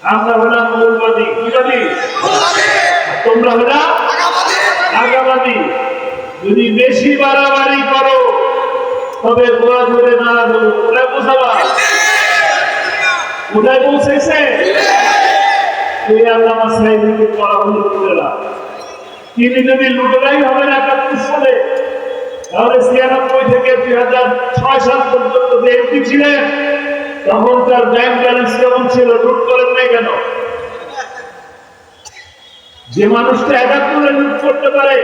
আমরা হলাম মৌলবাদী। কি বাদী? তোমরা হলা আগাবাদী। যদি বেশি বাড়াবাড়ি করো তবে গোড়া ধরে না ধরো। কোথায় পৌঁছাবা? কোথায় পৌঁছেছে? এই আল্লামা সাইদিকে করা হলো লুটেরা। তিনি যদি লুটেরাই হবেন ৭১ সালে, তাহলে ৯৬ থেকে ২০০৬ সাল পর্যন্ত যে এমপি ছিলেন তখন তার ব্যাংক ব্যালেন্স কেমন ছিল? লুট করেন নাই কেন? যে মানুষটা ৭১ লুট করতে পারে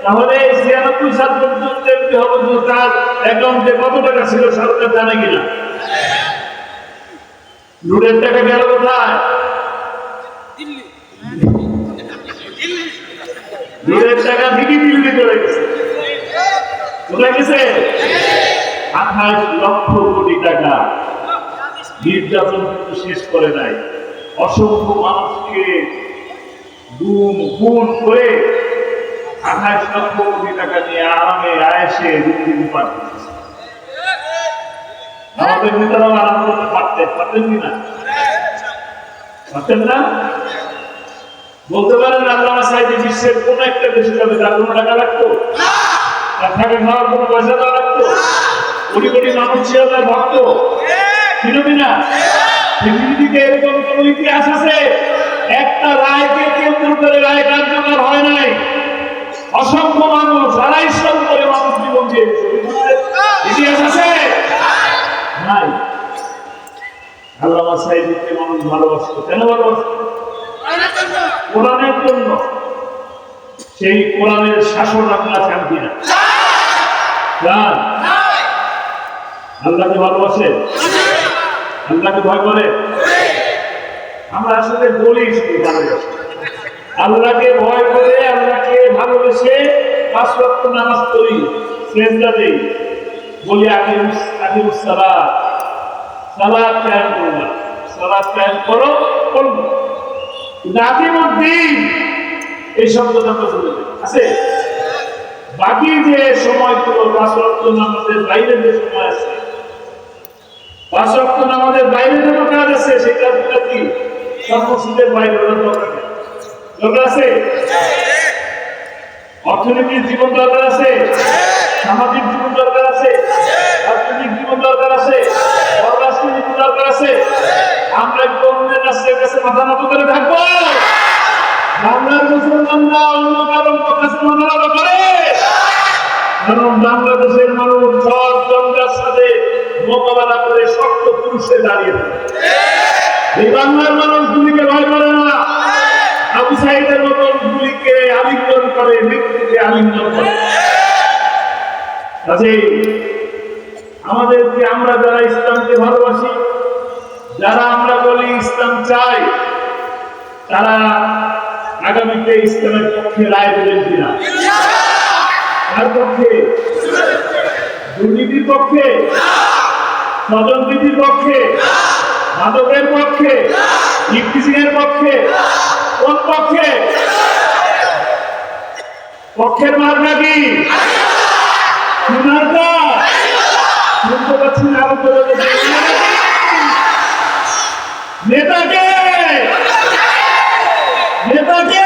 তাহলে ৯৬ সাল পর্যন্ত এমপি হবে, তার অ্যাকাউন্টে কত টাকা ছিল সরকার জানে কিনা? লুটের টাকা গেল কোথায়? লুটের টাকা দিকে দিল্লি চলে গেছে। কোথায় গেছে? ২৮ লক্ষ কোটি টাকা। নির্যাতন কিন্তু শেষ করে নাই। অসংখ্য মানুষকে গুম করে ২৮ লক্ষ কোটি টাকা নিয়ে আরামে আয়েসে জিন্দিগি পার করতেছে। আমাদের নেতারাও আরাম করতে পারতেন কিনা? পারতেন না? বলতে পারেন আল্লামা সাইদি বিশ্বের কোন একটা দেশে যাবে, তার কোনো টাকা লাগতো? তার টাকা খাওয়ার কোনো পয়সা দেওয়া লাগতো? কোটি কোটি মানুষ ছিল তার ভক্ত, ছিল কিনা? পৃথিবীতে এরকম কোন ইতিহাস আছে একটা রায়কে কেন্দ্র করে রায় কার্যকর হয় নাই? অসংখ্য মানুষ ২৫০ করে মানুষ জীবন দিয়েছে। ইতিহাস আছে? নাই। আল্লামা সাইদিকে মানুষ ভালোবাসত। কেন ভালোবাসত? কোরআনের জন্য। সেই কোরআনের শাসন আপনারা চান কিনা? চান? আল্লাহকে ভালোবাসে? আল্লাহকে ভয় করে? আমরা আসলে বলি আল্লাহকে ভয় করে, আল্লাহকে ভালোবেসে ৫ ওয়াক্ত নামাজ পড়ি, সেজদা দেই, বলি আকিমুস সালাত, সালাত কায়েম করো, সালাত কায়েম করো, করব। আকিমুদ্দিন এই শব্দটা প্রচলিত আছে। বাকি যে সময়গুলো ৫ ওয়াক্ত নামাজের বাইরে যে সময় আছে, ৫ ওয়াক্ত নামাজের বাইরে যে কাজ আছে, সেটা কি সব মসজিদের বাইরে দরকার আছে? অর্থনৈতিক জীবন দরকার আছে, সামাজিক জীবন দরকার আছে, রাজনৈতিক জীবন দরকার আছে, পররাষ্ট্র জীবন দরকার আছে। আমরা কি অন্যের রাষ্ট্রের কাছে মাথা নত করে থাকবো? বাংলার মুসলমানরা অন্য কারণ কাছে মাথা নত করে? কারণ বাংলাদেশের মানুষ ঝড় জঞ্জার সাথে মোকাবেলা করে শক্ত পুরুষে দাঁড়িয়ে থাকে। এই বাংলার মানুষ গুলিকে ভয় করে না। আবু সাইদের মতন গুলিকে আলিঙ্গন করে, মৃত্যুকে আলিঙ্গন করে। কাজেই আমাদেরকে, আমরা যারা ইসলামকে ভালোবাসি, যারা আমরা বলি ইসলাম চাই, তারা আগামীতে ইসলামের পক্ষে রায় দেবেন কিনা? তার পক্ষে? দুর্নীতির পক্ষে? স্বজনপ্রীতির পক্ষে? মাদকের পক্ষে? ইফতিজিংয়ের পক্ষে? কোন পক্ষে? পক্ষের মার্কা কি? মার্কা শুনতে পাচ্ছি না। নেতাকে নেতাকে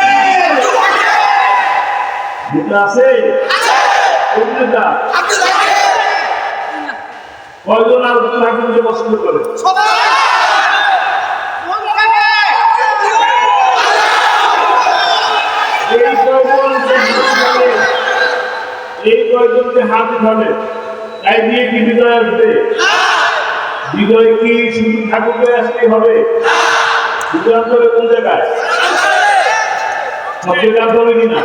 নেতা আছে? কোন নেতা? কয়জন আর থাকুনকে পছন্দ করে? এই কয়জনকে হাত উঠাবে, তাই দিয়ে কি বিজয় আসবে? বিজয় কি শুধু ঠাকুরকে আসলেই হবে? বিজয় আসবে কোন জায়গায়? সব জায়গায় হবে কিনা?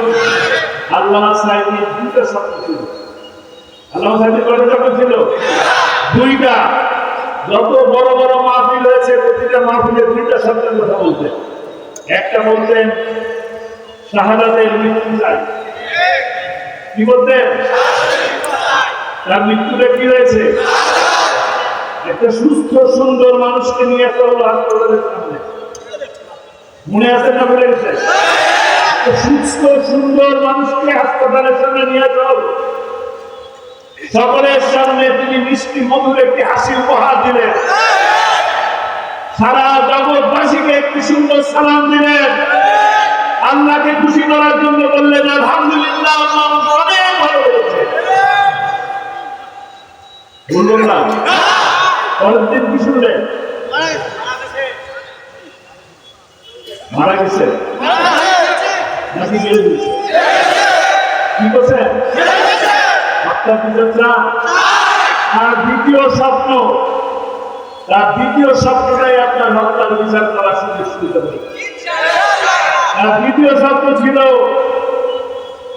আল্লামা সাইদির ২টা স্বপ্ন ছিল। আল্লামা সাইদির কয়টা স্বপ্ন ছিল? ২টা। যত বড় বড় মাহফিল হয়েছে, প্রতিটা মাহফিলে ২টা স্বপ্নের কথা বলতেন। একটা বলতেন শাহাদাতের মৃত্যু চাই। কি বলতেন? তার মৃত্যুটা কি হয়েছে? একটা সুস্থ সুন্দর মানুষকে নিয়ে আসা হলো হাসপাতালের সামনে। মনে আছে না ভুলে গেছে? সুস্থ সুন্দর মানুষকে হাসপাতালের সামনে নিয়ে আসা হলো। সকলের সামনে তিনি মিষ্টি মধুর একটি হাসি উপহার দিলেন। সারা জগৎবাসীকে সালাম দিলেন, আল্লাহকে খুশি করার জন্য বললেন আলহামদুলিল্লাহ, আল্লাহ আমাকে অনেক ভালো করেছে। বলবেন না? পরের দিন কি শুনলেন? মারা গেছে নাকি গেলে দিয়েছে? কি করছেন? আপনার বিচার চান? আর দ্বিতীয় স্বপ্ন, তার দ্বিতীয় স্বপ্নটাই আপনার হত্যার বিচার করার সুযোগ সুবিধা দেবে। আর দ্বিতীয় স্বপ্ন ছিল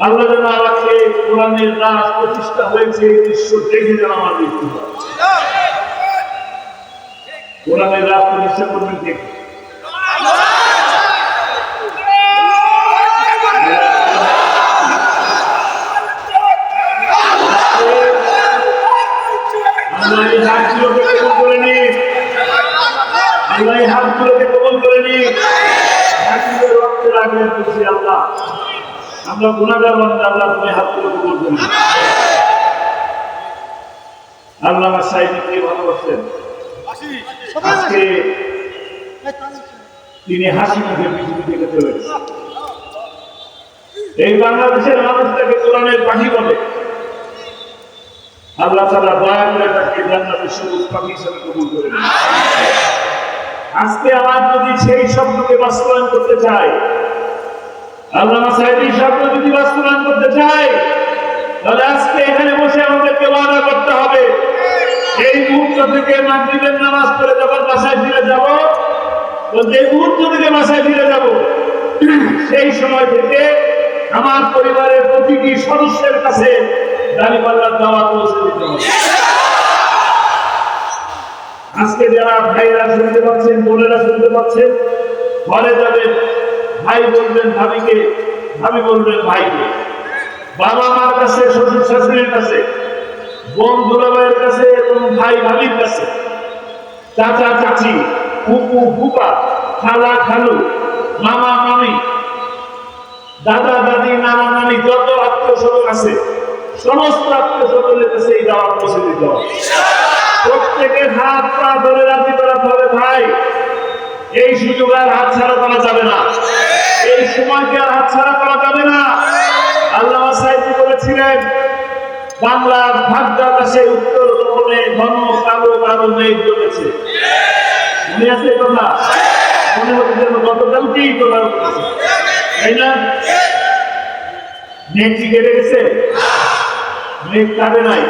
আল্লাহ যেন আমাকে কোরআনের রাজ প্রতিষ্ঠা হয়েছে এই দৃশ্য দেখে যেন আমার মৃত্যু হয়। কোরআনের রাজ প্রতিষ্ঠা করবেন দেখে। আল্লাহ এই হাতগুলোকে কবুল করে নিন, আল্লাহ এই হাতগুলোকে কবুল করে নিন। হাতগুলো রক্তের আগে বলছি আল্লাহ, আমরা গুনাহগার বান্দা, আল্লাহ তুমি হাতগুলো কবুল করে নিন। আল্লাহ আমার সাহেবকে ভালোবাসেন, আজকে তিনি হাসি মুখে পৃথিবী থেকে চলে গেছেন। এই বাংলাদেশের মানুষটাকে কোরআনের পাখি বলে। আল্লাহ তাআলা দয়া করে তাকে জান্নাতের সবুজ পাখি হিসেবে কবুল করে নিন। আজকে আমার যদি সেই স্বপ্নকে বাস্তবায়ন করতে চাই, আল্লামা সাঈদী স্বপ্ন যদি বাস্তবায়ন করতে চাই, তাহলে আজকে এখানে বসে আমাদেরকে ওয়াদা করতে হবে, এই মুহূর্ত থেকে মাগরিবের নামাজ পড়ে যখন বাসায় ফিরে যাব, তো যে মুহূর্ত থেকে বাসায় ফিরে যাব, সেই সময় থেকে আমার পরিবারের প্রতিটি সদস্যের কাছে দাঁড়িপাল্লার দাওয়াত পৌঁছে দিতে হবে। আজকে যারা ভাইরা শুনতে পাচ্ছেন, বোনেরা শুনতে পাচ্ছেন, ঘরে যাবেন, ভাই বলবেন ভাবিকে, ভাবি বলবেন ভাইকে, বাবা মার কাছে, শ্বশুর শাশুড়ির কাছে, বোন দুলাভাইয়ের কাছে এবং ভাই ভাবির কাছে, চাচা চাচি, ফুপু ফুপা, খালা খালু, মামা মামি, দাদা দাদি, নানা নানি, যত আত্মীয় স্বজন আছে সমস্ত আত্মীয় স্বজনের কাছে এই দাওয়াত পৌঁছে দিতে হবে। প্রত্যেকের হাত পা ধরে রাজি করাতে হবে, ভাই এই সুযোগ আর হাত ছাড়া করা যাবে না, এই সময়কে আর হাত ছাড়া করা যাবে না। আল্লামা সাঈদী বলেছিলেন, বাংলার ভাগ্য আকাশে উত্তর দক্ষিণে ঘন কালো কালো মেঘ জমেছে। মনে আছে কথা? মনে হচ্ছে যেন গতকালকেই তোলা হচ্ছে, তাই না? মেঘ কি কেটে গেছে? মেঘ কাটে নাই।